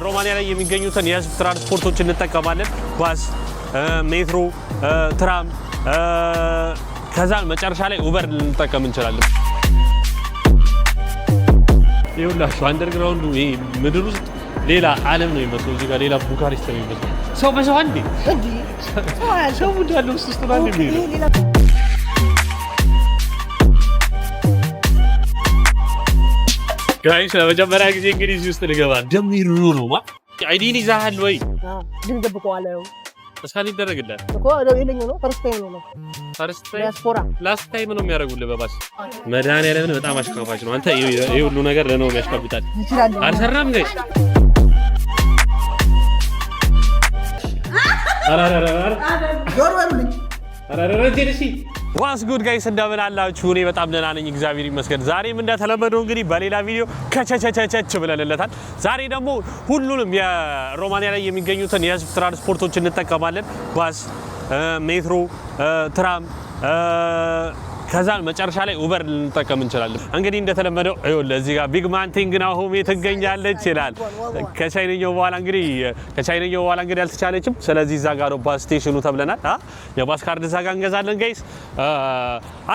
ሮማኒያ ላይ የሚገኙትን የህዝብ ትራንስፖርቶችን እንጠቀማለን። ባስ፣ ሜትሮ፣ ትራም ከዛን መጨረሻ ላይ ኡበር ልንጠቀም እንችላለን። ይኸውላችሁ አንደርግራውንዱ ይሄ ምድር ውስጥ ሌላ ዓለም ነው የሚመስለው። እዚህ ጋር ሌላ ቡካሬስት ነው የሚመስለው። ሰው በሰው አንዴ ሰው እንዳለው ውስጥ ነው የሚሄደው። ጋይስ ለመጀመሪያ ጊዜ እንግዲህ እዚህ ውስጥ ልገባ እንደሚሩ ነው ማ አይዲን ይዛሃል ወይ? ግን ደብቀዋለሁ። እስካን ይደረግልሃል እኮ ይሄኛው ነው ፈርስት ታይም ነው። ፈርስት ታይም ዲያስፖራ ላስት ታይም ነው የሚያደርጉልህ በባስ። መድኃኒዓለምን በጣም አሽካፋች ነው። አንተ ይሄ ሁሉ ነገር ለነው የሚያሽካብጣል። አልሰራም ጋይስ። ዋስ ጉድ ጋይስ እንደምን አላችሁ? እኔ በጣም ደህና ነኝ እግዚአብሔር ይመስገን። ዛሬም እንደተለመደው እንግዲህ በሌላ ቪዲዮ ከቸቸቸቸች ብለንለታል። ዛሬ ደግሞ ሁሉንም የሮማኒያ ላይ የሚገኙትን የህዝብ ትራንስፖርቶችን እንጠቀማለን። ባስ፣ ሜትሮ፣ ትራም ከዛን መጨረሻ ላይ ኡበር ልንጠቀም እንችላለን። እንግዲህ እንደተለመደው ይኸውልህ እዚህ ጋር ቢግ ማን ቲንግ ናሆሜ ትገኛለች ይላል። ከቻይነኛው በኋላ እንግዲህ አልተቻለችም። ስለዚህ እዛ ጋር ነው ባስ ስቴሽኑ ተብለናል። የባስ ካርድ እዛ ጋር እንገዛለን ጋይስ።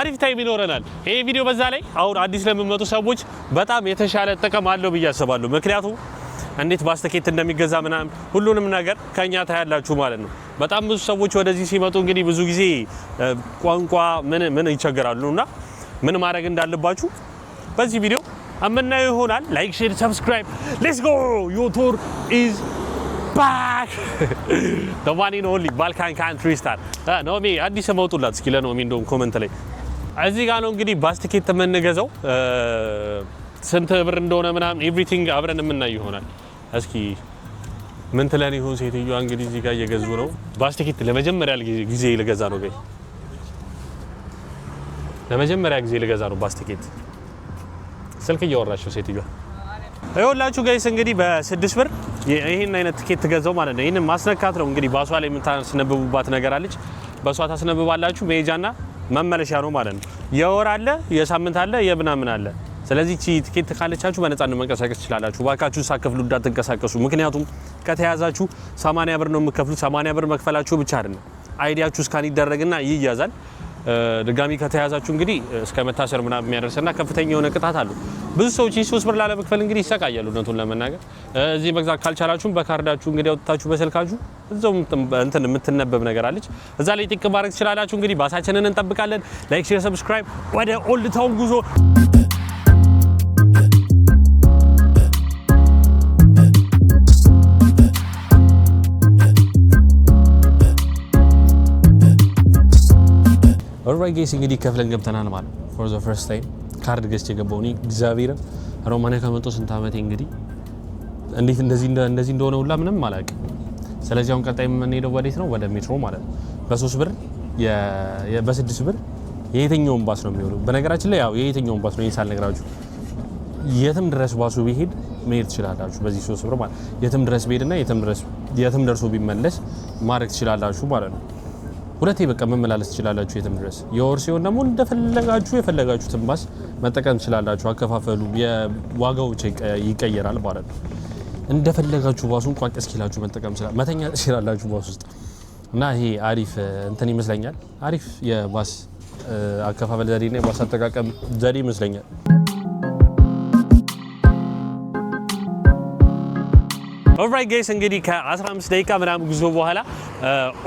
አሪፍ ታይም ይኖረናል። ይሄ ቪዲዮ በዛ ላይ አሁን አዲስ ለሚመጡ ሰዎች በጣም የተሻለ ጥቅም አለው ብዬ አስባለሁ። ምክንያቱም እንዴት ባስ ትኬት እንደሚገዛ ምናምን ሁሉንም ነገር ከኛ ታያላችሁ ማለት ነው። በጣም ብዙ ሰዎች ወደዚህ ሲመጡ እንግዲህ ብዙ ጊዜ ቋንቋ ምን ይቸገራሉና ምን ማድረግ እንዳለባችሁ በዚህ ቪዲዮ አመናዩ ይሆናል። ላይክ፣ ሼር፣ ሰብስክራይብ ሌትስ ጎ ዮር ቱር ኢዝ ባክ the one and only Balkan country star ኖሚ አዲስ መውጡላት እስኪ ለኖሚ እንደውም ኮሜንት ላይ እዚህ ጋር ነው እንግዲህ ባስ ትኬት የምንገዛው ስንት ብር እንደሆነ ምናምን ኤቭሪቲንግ አብረን የምናየው ይሆናል። እስኪ ምን ትለን ይሆን ሴትዮዋ እንግዲህ እዚህ ጋር እየገዙ ነው። ባስ ትኬት ለመጀመሪያ ጊዜ ልገዛ ነው ጋይ ለመጀመሪያ ጊዜ ልገዛ ነው ባስ ትኬት። ስልክ እያወራችሁ ሴትዮዋ ይኸውላችሁ ጋይስ እንግዲህ በ6 ብር ይሄን አይነት ትኬት ትገዛው ማለት ነው። ይሄንን ማስነካት ነው እንግዲህ ባሷ ላይ የምታስነብቡባት ነገር አለች። ባሷ ታስነብባላችሁ። መሄጃና መመለሻ ነው ማለት ነው። የወር አለ፣ የሳምንት አለ፣ የምናምን አለ። ስለዚህ ቲኬት ካለቻችሁ በነፃነት መንቀሳቀስ ትችላላችሁ። ባካችሁ ሳከፍሉ እንዳትንቀሳቀሱ። ምክንያቱም ከተያዛችሁ 80 ብር ነው የምትከፍሉት። 80 ብር መክፈላችሁ ብቻ አይደለም አይዲያችሁ ስካን ይደረግና ይያዛል። ድጋሚ ከተያዛችሁ እንግዲህ እስከ መታሰር ምናምን የሚያደርሰና ከፍተኛ የሆነ ቅጣት አለው። ብዙ ሰዎች 3 ብር ላለመክፈል እንግዲህ ይሰቃያሉ እውነቱን ለመናገር። እዚህ መግዛት ካልቻላችሁም በካርዳችሁ እንግዲህ አውጥታችሁ በስልካችሁ እዛው እንትን የምትነበብ ነገር አለች እዛ ላይ ጢቅ ማድረግ ትችላላችሁ። እንግዲህ ባሳችንን እንጠብቃለን። ላይክ፣ ሼር፣ ሰብስክራይብ ወደ ኦልድ ታውን ጉዞ ኦልራይት ጋይስ እንግዲህ ከፍለን ገብተናል ማለት ፎር ዘ ፈርስት ታይም ካርድ ገዝቼ ገባሁ። እኔ እግዚአብሔር ሮማኒያ ከመጣሁ ስንት ዓመቴ እንግዲህ እንዴት እንደዚህ እንደሆነ ሁላ ምንም አላውቅም። ስለዚህ አሁን ቀጣይ የምንሄደው ወዴት ነው? ወደ ሜትሮ ማለት ነው። በ3 ብር በ6 ብር የየትኛውን ባስ ነው የሚሆነው? በነገራችን ላይ ያው የየትኛውን ባስ ነው ሳልነግራችሁ የትም ድረስ ባሱ ቢሄድ መሄድ ትችላላችሁ በዚህ 3 ብር ማለት የትም ድረስ ቢሄድና የትም ደርሶ ቢመለስ ማድረግ ትችላላችሁ ማለት ነው። ሁለቴ በቃ መመላለስ ትችላላችሁ የትም ድረስ። የወር ሲሆን ደግሞ እንደፈለጋችሁ የፈለጋችሁትን ባስ መጠቀም ትችላላችሁ። አከፋፈሉ የዋጋው ይቀየራል ማለት ነው። እንደፈለጋችሁ ባሱን ቋቅ እስኪላችሁ መጠቀም መተኛ ትችላላችሁ ባስ ውስጥ እና ይሄ አሪፍ እንትን ይመስለኛል። አሪፍ የባስ አከፋፈል ዘዴና የባስ አጠቃቀም ዘዴ ይመስለኛል። ኦልራይት ጋይስ እንግዲህ ከ15 ደቂቃ ምናምን ጉዞ በኋላ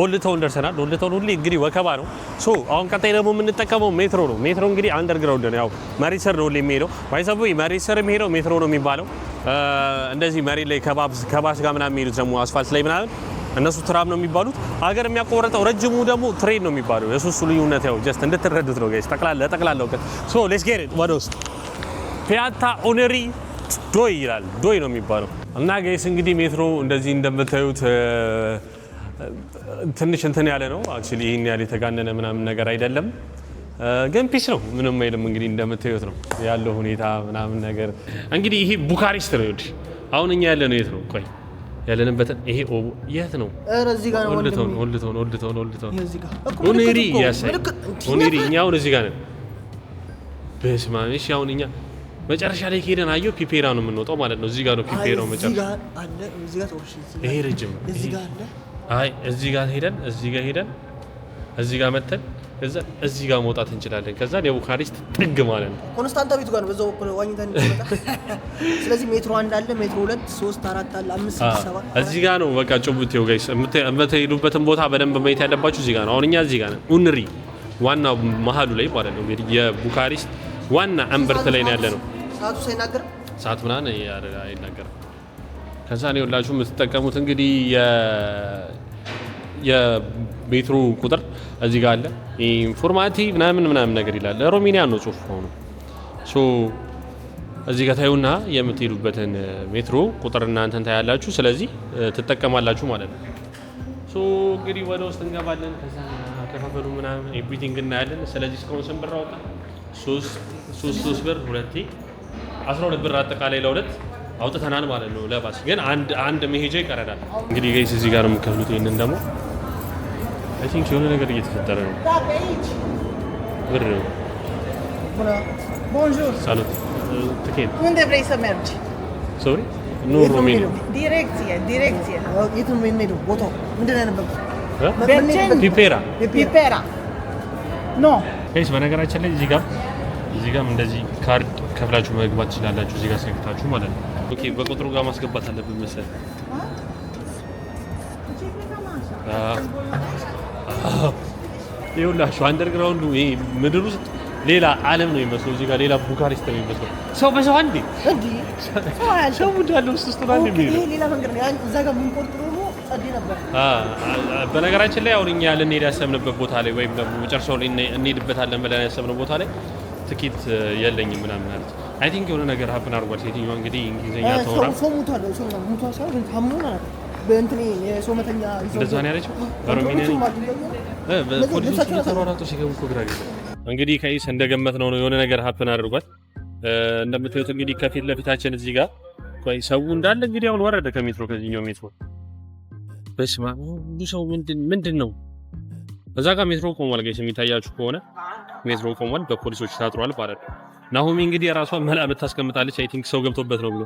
ኦልድ ታውን ደርሰናል። ኦልድ ታውን ሁሌ እንግዲህ ወከባ ነው። አሁን ቀጣይ ደግሞ የምንጠቀመው ሜትሮ ነው። ሜትሮ እንግዲህ አንደርግራውንድ ነው። ያው መሬት ስር ነው የሚሄደው። ባይዘቡ መሬት ስር የሚሄደው ሜትሮ ነው የሚባለው። እንደዚህ መሬት ላይ ከባስ ጋር ምናምን የሚሄዱት ደግሞ አስፋልት ላይ ምናምን እነሱ ትራም ነው የሚባሉት። ሀገር የሚያቆረጠው ረጅሙ ደግሞ ትሬን ነው የሚባለው። የሱሱ ልዩነት ያው ጀስት እንድትረዱት ነው ጋይስ። ጠቅላላው ሌትስ ጌት ኢት ወደ ውስጥ ፒያታ ኦነሪ ዶይ ይላል። ዶይ ነው የሚባለው እና ጋይስ እንግዲህ ሜትሮ እንደዚህ እንደምታዩት ትንሽ እንትን ያለ ነው። አክቹሊ ይሄን ያለ የተጋነነ ምናምን ነገር አይደለም፣ ግን ፒስ ነው። ምንም አይደለም። እንግዲህ እንደምታዩት ነው ያለው ሁኔታ ምናምን ነገር። እንግዲህ ይሄ ቡካሬስት ነው። ይኸውልሽ አሁን እኛ ያለ ነው የት ነው? ቆይ ያለንበት ይሄ የት ነው? እዚህ ጋር ነው። ኦልድ ታውን ኦነሪ ያሳይ ኦነሪ። እኛ አሁን እዚህ ጋር ነን። በስመ አብ። እሺ አሁን እኛ መጨረሻ ላይ ሄደን አየሁ ፒፔራ ነው የምንወጣው ማለት ነው። እዚህ ጋር ነው ፒፔራው መጨረሻ። እዚህ ጋር አለ እዚህ ጋር ተወርሽ ይሄ ረጅም እዚህ ጋር አለ። አይ እዚህ ጋር ሄደን እዚህ ጋር መተን ከዛ እዚህ ጋር መውጣት እንችላለን። ከዛ የቡካሬስት ጥግ ማለት ነው። ኮንስታንታ ቤቱ ጋር ነው በዛው በኩል ዋኝተን እንመጣ። ስለዚህ ሜትሮ 1 አለ፣ ሜትሮ 2 3 4 አለ 5 6 7 እዚህ ጋር ነው በቃ ጭቡቴው ጋይስ። የምትሄዱበትን ቦታ በደንብ ማየት ያለባችሁ እዚህ ጋር ነው። አሁን እኛ እዚህ ጋር ነን። ኡንሪ ዋና መሀሉ ላይ ማለት ነው። እንግዲህ የቡካሬስት ዋና እምብርት ላይ ነው ያለ ነው። ሰዓቱ ሳይናገር ሰዓት ምናምን አይናገርም። ከዛ ነው ሁላችሁ የምትጠቀሙት እንግዲህ የሜትሮ ቁጥር እዚህ ጋር አለ። ኢንፎርማቲቭ ምናምን ነገር ይላል። ሮሜኒያ ነው ጽሁፍ ሆኖ እዚህ ጋር ታዩና የምትሄዱበትን ሜትሮ ቁጥር እናንተን ታያላችሁ። ስለዚህ ትጠቀማላችሁ ማለት ነው። እንግዲህ ወደ ውስጥ እንገባለን። ከዛ ከፋፈሉ ምናምን ኤቭሪቲንግ እናያለን። ስለዚህ እስካሁን ስንት ብር አወጣ? 3 ብር 2 12 ብር አጠቃላይ ለሁለት አውጥተናል ማለት ነው። ለባስ ግን አንድ መሄጃ ይቀረናል። እንግዲህ ጋይስ እዚህ ጋር ነው የምከፍሉት። ይሄንን ደግሞ አይ ቲንክ የሆነ ነገር እየተፈጠረ ነው። ብር ነው። ቦንጆር ሳሉት ትኬት Unde vrei să mergi? ሶሪ ኖ ሮሜኒያ Direcție. የት ነው የምንሄደው? ቦታው ምንድን ነው ያነበብኩት? ፒፔራ Pipera. No. ጋይስ በነገራችን ላይ እዚህ ጋር እንደዚህ ካርድ ከፍላችሁ መግባት ትችላላችሁ። እዚህ ጋር ሰክታችሁ ማለት ነው። ኦኬ በቁጥሩ ጋር ማስገባት አለብን መሰለኝ። ይኸውላችሁ አንደርግራውንዱ ይሄ ምድር ውስጥ ሌላ ዓለም ነው የሚመስለው። እዚህ ጋር ሌላ ቡካሬስት ነው የሚመስለው። ሰው በሰው አንዴ ሰው እንዳለ ውስጥ ነው አንዴ የሚሄደው። ይሄ ሌላ መንገድ ነው። ያን እዛ ጋር የምንቆርጥረው ነው ጸዴ ነበር። በነገራችን ላይ አሁን እኛ ልንሄድ ያሰብንበት ቦታ ላይ ወይም ደግሞ መጨረሻው ላይ እንሄድበታለን ብለን ያሰብነው ቦታ ላይ ትኬት የለኝም ምናምን አለች። አይ ቲንክ የሆነ ነገር ሀፕን አድርጓል። ሴትዮዋ እንግዲህ እንግሊዝኛ ተወራ ሰው ሙቷል። ሰው ሙቷል ሳይሆን ታሞ ነው በእንትኔ የሰው መተኛ ይዘው እንደዛ ነው ያለችው። በሮሜኒያ በፖሊሶች እየተሯሯጡ ሲገቡ እኮ ግራ ገባ። እንግዲህ ከይስ እንደገመትነው ነው የሆነ ነገር ሀፕን አድርጓል። እንደምታዩት እንግዲህ ከፊት ለፊታችን እዚህ ጋር ቆይ ሰው እንዳለ እንግዲህ አሁን ወረደ ከሜትሮ ከዚህኛው ሜትሮ። በስመ አብ ብዙ ሰው ምንድን ነው እዛ ጋር ሜትሮ ቆሟል። ጋይስ የሚታያችሁ ከሆነ ሜትሮ ቆሟል፣ በፖሊሶች ታጥሯል ማለት ነው። ናሆሚ እንግዲህ የራሷን መላ ብታስቀምጣለች። አይ ቲንክ ሰው ገብቶበት ነው ብሎ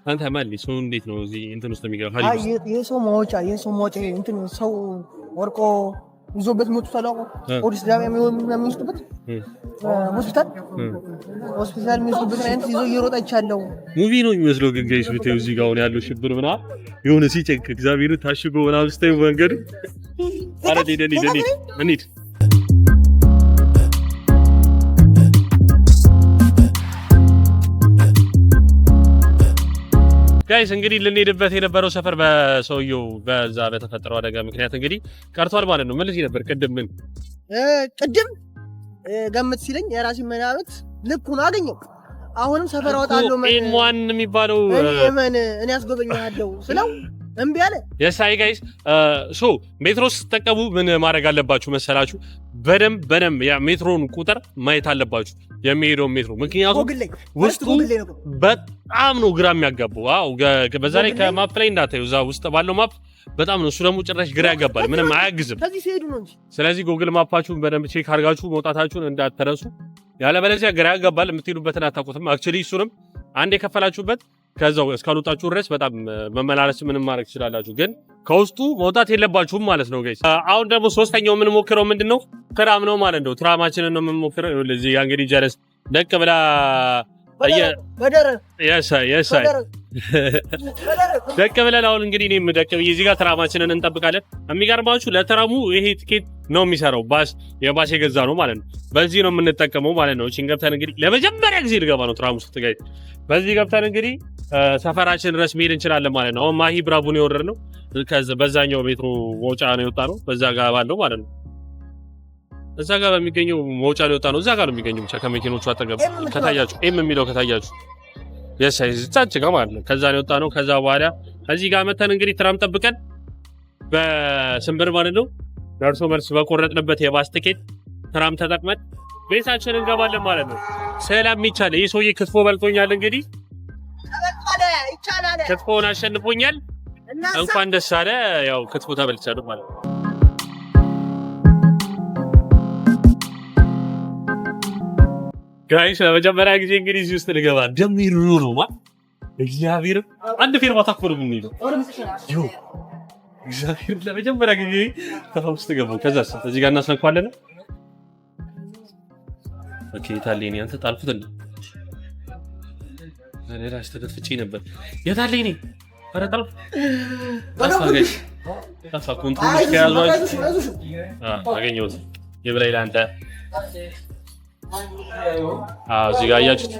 አንተ ማሊ ሰው እንዴት ነው እዚህ እንትን ውስጥ የሚገባው? አይ የሰው ማውጫ እንትን ሰው ወርቆ ይዞበት ሞቱ ተላቆ ፖሊስ ዳሚያ የሚወስድበት ሆስፒታል የሚወስድበት አይነት ይዞ እየሮጠ ይቻለው ሙቪ ነው የሚመስለው። ግን ጋይስ ብታዩ እዚህ ጋር አሁን ያለው ሽብር ምናምን የሆነ ሲጨንቅ እግዚአብሔር ታሽጎ ምናምን ስታዩ መንገዱ አረ እንሂድ ጋይስ እንግዲህ ልንሄድበት የነበረው ሰፈር በሰውየው በዛ በተፈጠረው አደጋ ምክንያት እንግዲህ ቀርቷል ማለት ነው። ምን ልትይ ነበር? ቅድም ገምት ሲለኝ የራሴ መናበት ልኩን አገኘው። አሁንም ሰፈር አወጣለሁ ማን የሚባለው እኔ አስጎበኛለሁ ስለው እምቢ አለ። የሳይ ጋይስ ሜትሮ ስትጠቀሙ ምን ማድረግ አለባችሁ መሰላችሁ? በደንብ ያ ሜትሮን ቁጥር ማየት አለባችሁ፣ የሚሄደው ሜትሮ። ምክንያቱም ውስጡ በጣም ነው ግራ የሚያጋባው። አዎ በዛ ላይ ከማፕ ላይ እንዳታዩ፣ እዛ ውስጥ ባለው ማፕ በጣም ነው። እሱ ደግሞ ጭራሽ ግራ ያጋባል፣ ምንም አያግዝም። ስለዚህ ጉግል ማፓችሁን በደንብ ቼክ አድርጋችሁ መውጣታችሁን እንዳትረሱ፣ ያለበለዚያ ግራ ያጋባል። የምትሄዱበትን አታውቁትም። አክቹሊ እሱንም አንድ የከፈላችሁበት ከዛው እስካልወጣችሁ ድረስ በጣም መመላለስ ምንም ማድረግ ትችላላችሁ፣ ግን ከውስጡ መውጣት የለባችሁም ማለት ነው ጋይስ። አሁን ደግሞ ሶስተኛው የምንሞክረው ምንድነው? ትራም ነው ማለት ነው። ትራማችንን ነው የምንሞክረው። ለዚህ እንግዲህ ጀለስ ደቅ ብላ ደቅ ብለን አሁን እንግዲህ እኔም ደቅ ብዬ እዚህ ጋር ትራማችንን እንጠብቃለን። የሚገርማችሁ ለትራሙ ይሄ ቲኬት ነው የሚሰራው፣ የባስ የገዛ ነው ማለት ነው። በዚህ ነው የምንጠቀመው ማለት ነው። እቺን ገብተን እንግዲህ ለመጀመሪያ ጊዜ ልገባ ነው ትራሙ ውስጥ ጋይስ። በዚህ ገብተን እንግዲህ ሰፈራችን ድረስ መሄድ እንችላለን ማለት ነው። አሁን ማሂ ብራቡን የወረድነው በዛኛው ሜትሮ መውጫ ነው የወጣ ነው፣ በዛ ጋር ባለው ማለት ነው። እዛ ጋር በሚገኘው መውጫ ነው የወጣ ነው። እዛ ጋር ነው የሚገኘው ብቻ ከመኪኖቹ አጠገብ ከታያችሁ የሚለው ከታያችሁ የሳይዝ ጋር ማለት ነው። ከዛ ነው የወጣ ነው። ከዛ በኋላ እዚህ ጋር መተን እንግዲህ ትራም ጠብቀን በስንብር ማለት ነው ደርሶ መልስ በቆረጥንበት የባስ ትኬት ትራም ተጠቅመን ቤታችን እንገባለን ማለት ነው። ሰላም ይቻላል። ይህ ሰውዬ ክትፎ በልቶኛል። እንግዲህ ክትፎውን አሸንፎኛል። እንኳን ደስ አለ። ያው ክትፎ ተበልቻለሁ ማለት ነው። ጋይስ ለመጀመሪያ ጊዜ እንግዲህ እዚህ ውስጥ ልገባ ደሚሩ ነው ማለት እግዚአብሔር አንድ ፊርማ ታክፈሉ ምን ነው ዮ እግዚአብሔር ለመጀመሪያ ጊዜ ተፈውስት ገባው ከዛስ እዚህ ጋር እናስነኳለን ኦኬ ታለኝ አንተ ጣልኩት እንዴ እኔ ራስ ተደፍጪ ነበር የታለኝ ነኝ አረ ጣልኩ ታፋ ኮንትሮል ያዟችሁ አገኘሁት የበላይ ላንተ እዚህ ጋር ያያችሁት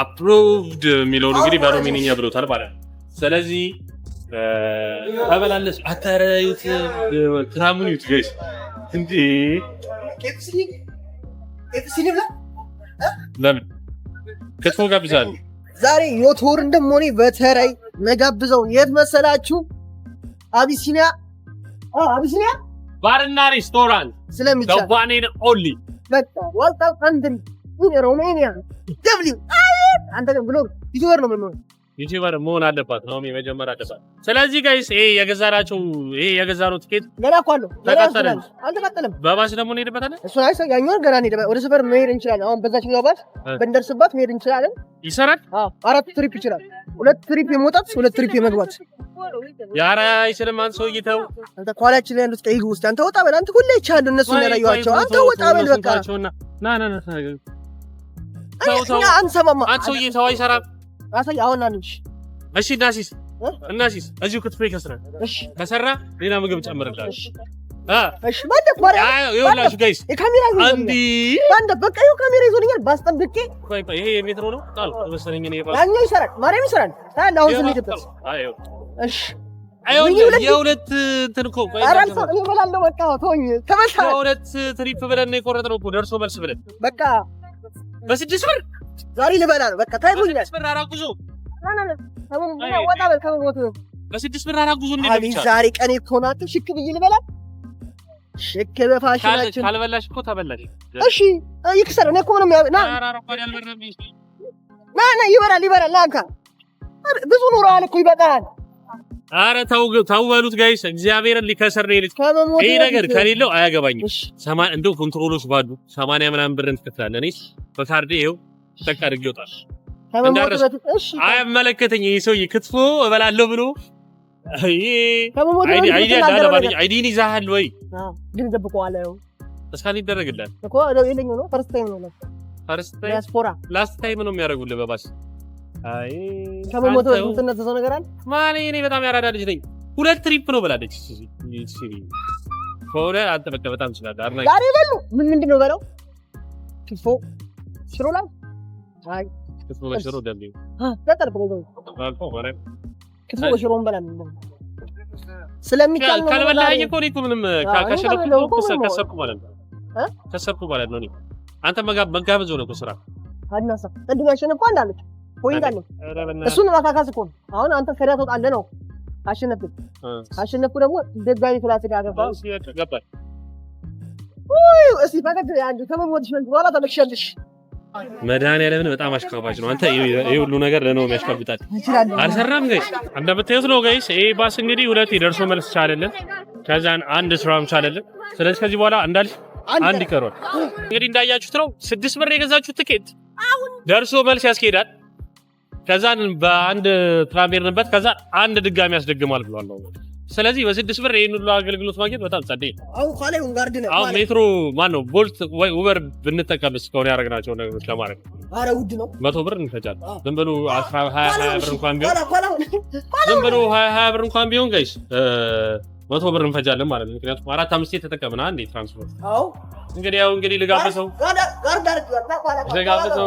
approved የሚለውን እንግዲህ በሮማንኛ ብሎታል ማለት ነው ስለዚህ አበላለስ አታረዩት ትራሙኒት ጋይስ እንዴ ሲኒብላ ለምን ክትፎ ጋብዛል ዛሬ ዮቶር እንደሞኔ በተራይ መጋብዘው የት መሰላችሁ አቢሲኒያ ባርና ሬስቶራንት ስለሚቻል ዋኔን ኦንሊ በቃ ዋልታው አንድን ሮማንያ ደብሊው አንተ ብሎ ዩቲዩበር ነው ምን ዩቲዩበር መሆን አለባት ነው መጀመሪያ አለባት ስለዚህ ጋይስ ይሄ የገዛነው ቲኬት ገና ቋለው አልተቀጠለም በባስ ደግሞ እንሄድበታለን እሱ አይሰ ያኛው ገና እንሄድበት ወደ ሰፈር መሄድ እንችላለን አሁን በዛችኛው ባስ በእንደርስባት መሄድ እንችላለን ይሰራል 4 ትሪፕ ይችላል 2 ትሪፕ የመውጣት 2 ትሪፕ የመግባት ያራ አይችልም አንተ ሰው ይተው አንተ ኳላችን ላይ ያሉት ቀይ ውስጥ አንተ ወጣ በል አንተ ሁሌ ይቻላል እነሱ ያላዩዋቸው አንተ ወጣ በል በቃ ና እኛ አንሰማማ አንተ ሰው ይተው አይሰራም አሳይ አሁን አንቺ እሺ እናሲስ እዚሁ ክትፎ ይከስራል እሺ ከሰራ ሌላ ምግብ ጨምርላችሁ እሺ ማለት ማርያም ይኸውላችሁ ጋይስ የካሜራ አንዲ ባንደ በቃ ይኸው ካሜራ ይዞልኛል ባስጠብቄ ቆይ ይሄ የሜትሮ ነው ጣል መሰለኝ እኔ ባስ ያኛው ይሰራል ማርያም ይሰራል ታዲያ አሁን ስንሄድበት እሺ የሁለት እንትን እኮ ቆይ አራንሳ ይበላል በቃ ተወኝ ተመልሳ የሁለት ትሪፕ ብለን ነው የቆረጥነው እኮ ደርሶ መልስ ብለን በቃ በ6 ብር ዛሬ ልበላ ነው በቃ ታይቶኛል በ6 ብር አራጉዞ ወጣ በል ከመሞት በ6 ብር አራጉዞ እንዴ ብቻ ዛሬ ቀኔ ኮናት ሽክ ብዬ ልበላ ሽክ በፋሽናችን ካልበላሽ እኮ ተበላሽ እሺ ይክሰር እኔ እኮ ምንም ና ይበላል ላንካ ብዙ ኑሮ አለ እኮ ይበቃል አረ ታው በሉት ጋይስ እግዚአብሔርን ሊከሰር ነው ልጅ ይሄ ነገር ከሌለው አያገባኝም እንደው ኮንትሮሎች ባሉ 80 ምናምን ብር እንትከታለን እኔ በካርዴ ይኸው ተቀርግ ይወጣል አይመለከተኝ ይሄ ሰው ይክትፎ እበላለሁ ብሎ አይዲን ይዛሃል ወይ ግን ደብቀዋለሁ እስካን ይደረግልሃል እኮ የለኝም ነው ፈርስት ታይም ነው ዲያስፖራ ላስት ታይም ነው የሚያደርጉልህ በባስ አይ ከመሞት እንትን ተዘው ነገር አለ ማን እኔ በጣም ያራዳ ልጅ ነኝ 2 ትሪፕ ነው ብላለች ሲሪ ኮረ አንተ በቃ በጣም ይችላል አርናይ ዛሬ በሉ ምንድነው በለው ክትፎ ሽሮ ላይ አይ ክትፎ በሽሮ ደምቢ ተጠርቆ ነው አልፎ ማለት ክትፎ በሽሮ እንበላለን ስለሚቻል ነው ካልበላኝ እኮ ነው ምንም ካሸነፍኩ ከሰርኩ ማለት ነው ከሰርኩ ማለት ነው አንተ መጋበዝ ነው ስራ አድናሳ እንደጋሸነ እኮ እንዳለች ፖይንት አለ እሱን ማካካስ እኮ አሁን አንተ ከዳት ወጣለ ነው አሸነፍኩ ደግሞ ደጋይ ፍላስ ያገባ ገባል እሺ ፈቀድ አንዱ ከመሞትሽ በኋላ ተመክሸልሽ መድኃኒዓለምን በጣም አሽካባጭ ነው አንተ ይሄ ሁሉ ነገር ለነው የሚያሽካብጣል አልሰራም ጋይስ እንደምታዩት ነው ጋይስ ይሄ ባስ እንግዲህ 2 ይደርሶ መልስ ቻለልን ከዛን አንድ ስራም ቻለልን ስለዚህ ከዚህ በኋላ እንዳልሽ አንድ ይቀራል እንግዲህ እንዳያችሁት ነው 6 ብር የገዛችሁት ትኬት ደርሶ መልስ ያስኬዳል ከዛን በአንድ ትራምቤርንበት ከዛ አንድ ድጋሚ ያስደግማል ብሏል ነው ስለዚህ በ6 ብር ይሄን ሁሉ አገልግሎት ማግኘት በጣም ጸደይ አሁን ኳላውን ጋርድ ነው አሁን ሜትሮ ማን ነው ቦልት ወይ ኡበር ብንጠቀምስ ከሆነ ያደረግናቸው ነገሮች ለማድረግ አረ ውድ ነው 100 ብር እንፈጃለን ዝም ብሎ 20 ብር እንኳን ቢሆን ዝም ብሎ 20 ብር እንኳን ቢሆን ጋይስ 100 ብር እንፈጃለን ማለት ነው ምክንያቱም 4-5 ተጠቀምና አንዴ ትራንስፖርት አዎ እንግዲህ ልጋበሰው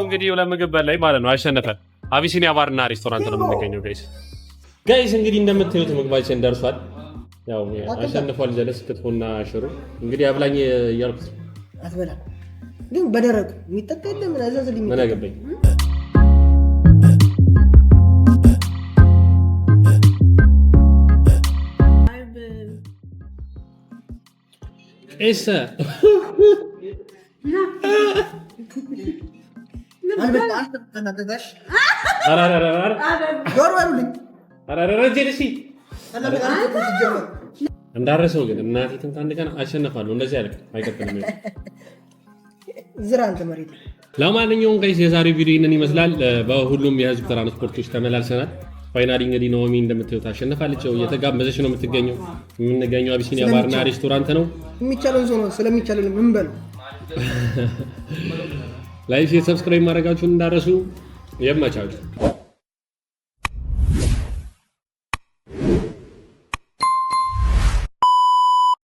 እንግዲህ ለምግብ በላይ ማለት ነው አሸነፈ አቢሲኒያ ባርና ሬስቶራንት ነው የምንገኘው ጋይስ እንግዲህ እንደምታዩት ምግባችን ደርሷል ያው አሸንፏል ጀለስ ክትፎና ሽሮ እንግዲህ አብላኝ እያልኩት አትበላ ግን በደረቁ የሚጠቀም ምን አዘዝልኝ ምን አገባኝ እሰ እንዳረሰው ግን እናቴ ትንታ አንድ ቀን አሸነፋለሁ እንደዚህ አይደለም አይቀጥልም ዝራ አንተ መሬት ለማንኛውም ጋይስ የዛሬ ቪዲዮ ይሄንን ይመስላል በሁሉም የህዝብ ትራንስፖርቶች ተመላልሰናል ፋይናሊ እንግዲህ ኖሚ እንደምትወጣ አሸንፋለች እየተጋበዘች ነው የምትገኘው የምንገኘው አቢሲኒያ ባርና ሬስቶራንት ነው የሚቻለው ነው ስለሚቻለው ምን በል ላይክ ሰብስክራይብ ማድረጋችሁን እንዳረሱ የማቻችሁ